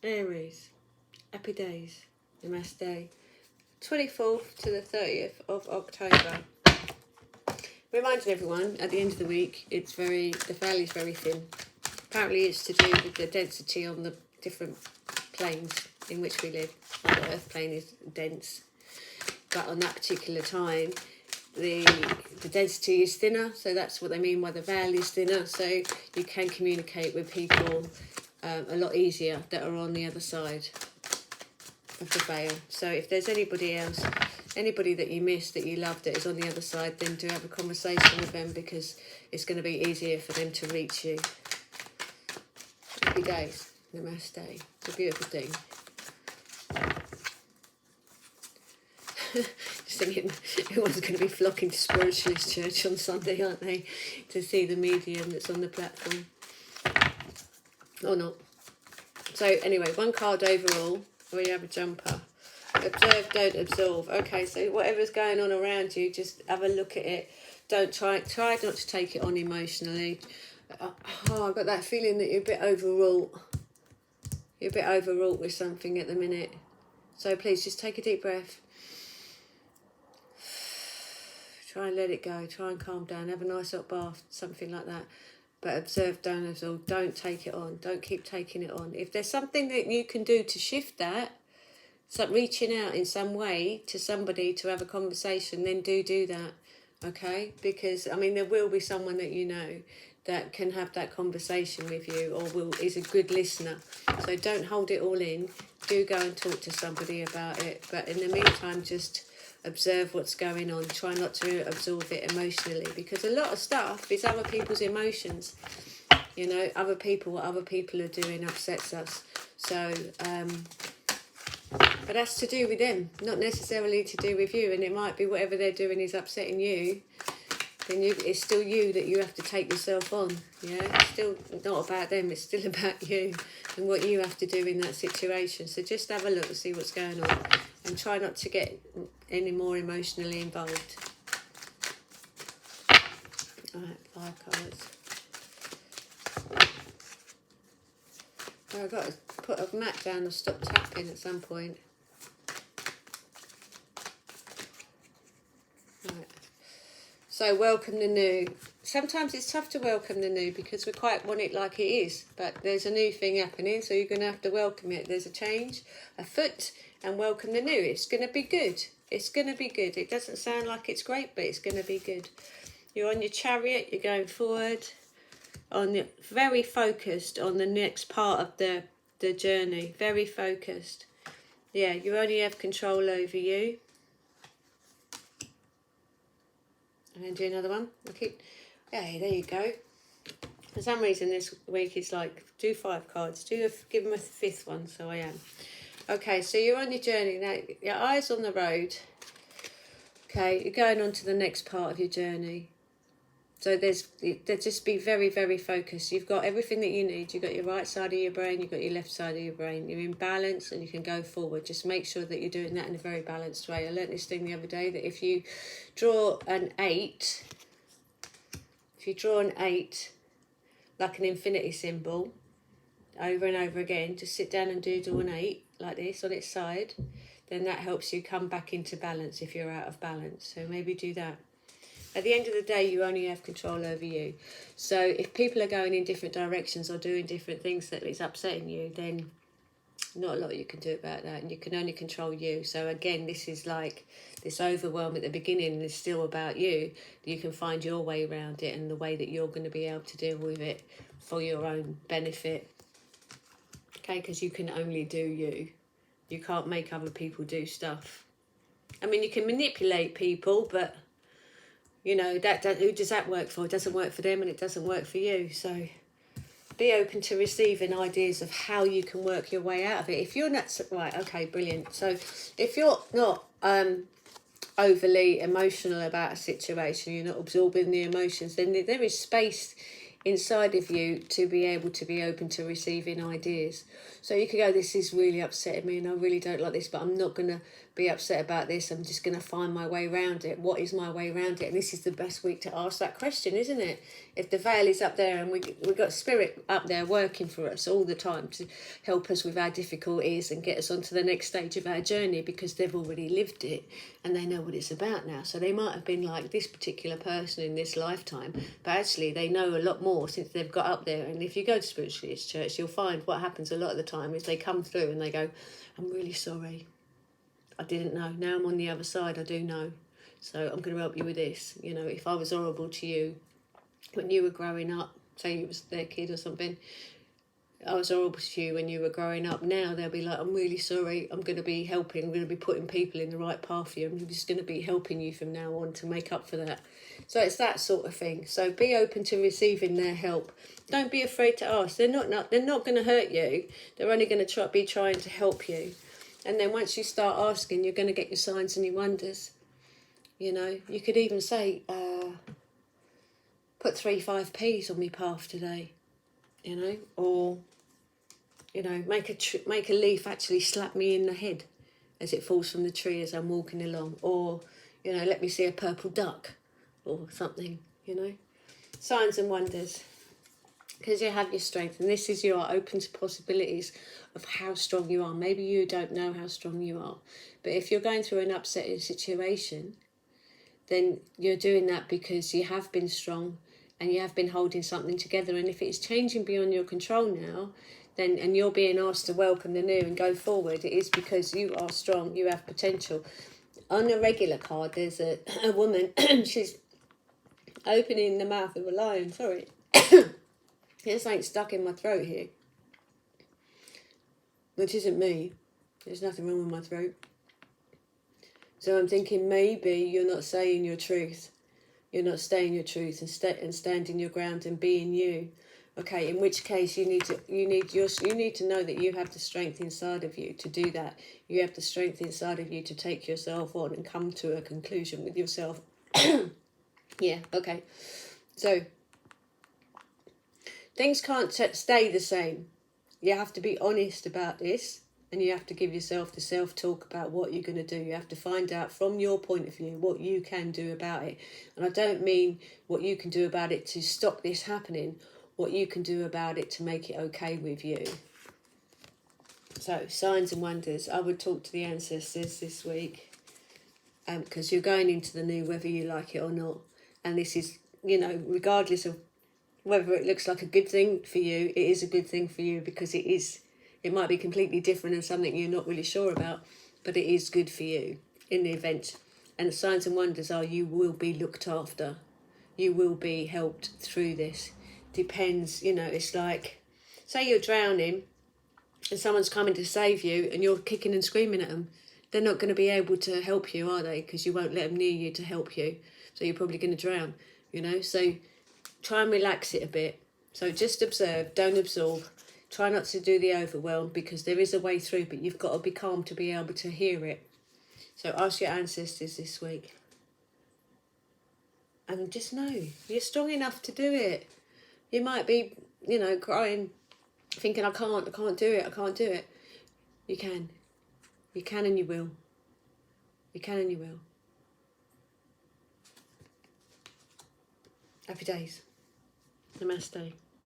Aries, happy days, Namaste. 24th to the 30th of October. Reminding everyone, at the end of the week, the valley's very thin. Apparently it's to do with the density on the different planes in which we live. Like the earth plane is dense, but on that particular time, the density is thinner, so that's what they mean by the valley is thinner, so you can communicate with people a lot easier that are on the other side of the veil. So if there's anybody else, anybody that you missed that you loved that is on the other side, then do have a conversation with them, because it's going to be easier for them to reach you. Happy days. Namaste. It's a beautiful thing. Just thinking everyone's going to be flocking to Spiritualist Church on Sunday, aren't they, to see the medium that's on the platform. Or not. So anyway, one card overall. We have a jumper. Observe, don't absorb. Okay, so whatever's going on around you, just have a look at it. Don't try not to take it on emotionally. I've got that feeling that you're a bit overwrought. You're a bit overwrought with something at the minute. So please just take a deep breath. Try and let it go. Try and calm down. Have a nice hot bath, something like that. But observe, don't absorb. Don't take it on. Don't keep taking it on. If there's something that you can do to shift that, so reaching out in some way to somebody to have a conversation, then do that, okay? Because, I mean, there will be someone that you know that can have that conversation with you, or is a good listener. So don't hold it all in. Do go and talk to somebody about it. But in the meantime, just observe what's going on. Try not to absorb it emotionally, because a lot of stuff is other people's emotions. You know, what other people are doing upsets us. So, but that's to do with them, not necessarily to do with you. And it might be whatever they're doing is upsetting you. Then it's still you that you have to take yourself on. Yeah, it's still not about them. It's still about you and what you have to do in that situation. So just have a look and see what's going on, and try not to get any more emotionally involved. Alright, 5 cards. Well, I've got to put a mat down and stop tapping at some point. Right. So welcome the new. Sometimes it's tough to welcome the new because we quite want it like it is, but there's a new thing happening, so you're going to have to welcome it. There's a change afoot, and welcome the new. It's going to be good. It's going to be good. It doesn't sound like it's great, but it's going to be good. You're on your chariot. You're going forward. Very focused on the next part of the journey. Very focused. Yeah, you only have control over you. And then do another one. Yeah, there you go. For some reason this week it's like, do 5 cards. Give them a 5th one, so I am. Okay, so you're on your journey now. Your eyes on the road. Okay, you're going on to the next part of your journey. So just be very, very focused. You've got everything that you need. You've got your right side of your brain. You've got your left side of your brain. You're in balance and you can go forward. Just make sure that you're doing that in a very balanced way. I learnt this thing the other day, that if you draw an 8, like an infinity symbol, over and over again, just sit down and do an 8 like this on its side, then that helps you come back into balance if you're out of balance. So maybe do that. At the end of the day, you only have control over you. So if people are going in different directions or doing different things that is upsetting you, then not a lot you can do about that, and you can only control you. So again, this is like this overwhelm at the beginning is still about you. You can find your way around it and the way that you're going to be able to deal with it for your own benefit. Okay, because you can only do you. You can't make other people do stuff. I mean, you can manipulate people, but you know, who does that work for? It doesn't work for them and it doesn't work for you. So be open to receiving ideas of how you can work your way out of it. If you're not... Right, okay, brilliant. So if you're not overly emotional about a situation, you're not absorbing the emotions, then there is space inside of you to be able to be open to receiving ideas. So you could go, this is really upsetting me and I really don't like this, but I'm not going to be upset about this. I'm just going to find my way around it. What is my way around it? And this is the best week to ask that question, isn't it? If the veil is up there and we've got spirit up there working for us all the time to help us with our difficulties and get us onto the next stage of our journey, because they've already lived it and they know what it's about now. So they might have been like this particular person in this lifetime, but actually they know a lot more since they've got up there. And if you go to spiritualist church, you'll find what happens a lot of the time is they come through and they go, I'm really sorry. I didn't know. Now I'm on the other side, I do know. So I'm going to help you with this. You know, if I was horrible to you when you were growing up, say you was their kid or something, I was horrible to you when you were growing up. Now they'll be like, I'm really sorry. I'm going to be helping. I'm going to be putting people in the right path for you. I'm just going to be helping you from now on to make up for that. So it's that sort of thing. So be open to receiving their help. Don't be afraid to ask. They're not going to hurt you. They're only going to be trying to help you. And then once you start asking, you're going to get your signs and your wonders. You know, you could even say, put 3 5p's on my path today. You know, or, you know, make a leaf actually slap me in the head as it falls from the tree as I'm walking along. Or, you know, let me see a purple duck or something, you know. Signs and wonders. Because you have your strength, and this is you are open to possibilities of how strong you are. Maybe you don't know how strong you are, but if you're going through an upsetting situation, then you're doing that because you have been strong and you have been holding something together. And if it's changing beyond your control now, then and you're being asked to welcome the new and go forward, it is because you are strong, you have potential. On a regular card, there's a woman, she's opening the mouth of a lion, sorry. This ain't stuck in my throat here, which isn't me. There's nothing wrong with my throat. So I'm thinking maybe you're not saying your truth. You're not staying your truth and standing your ground and being you. Okay, in which case you need to know that you have the strength inside of you to do that. You have the strength inside of you to take yourself on and come to a conclusion with yourself. Yeah, okay. So things can't stay the same. You have to be honest about this, and you have to give yourself the self-talk about what you're going to do. You have to find out from your point of view what you can do about it. And I don't mean what you can do about it to stop this happening, what you can do about it to make it okay with you. So, signs and wonders. I would talk to the ancestors this week, because you're going into the new whether you like it or not. And this is, you know, regardless of whether it looks like a good thing for you, it is a good thing for you, because it is. It might be completely different and something you're not really sure about, but it is good for you in the event. And the signs and wonders are you will be looked after. You will be helped through this. Depends, you know, it's like, say you're drowning and someone's coming to save you and you're kicking and screaming at them. They're not going to be able to help you, are they? Because you won't let them near you to help you. So you're probably going to drown, you know. So try and relax it a bit. So just observe, don't absorb. Try not to do the overwhelm, because there is a way through, but you've got to be calm to be able to hear it. So ask your ancestors this week. And just know, you're strong enough to do it. You might be, you know, crying, thinking, I can't do it. You can. You can and you will. You can and you will. Happy days. Namaste.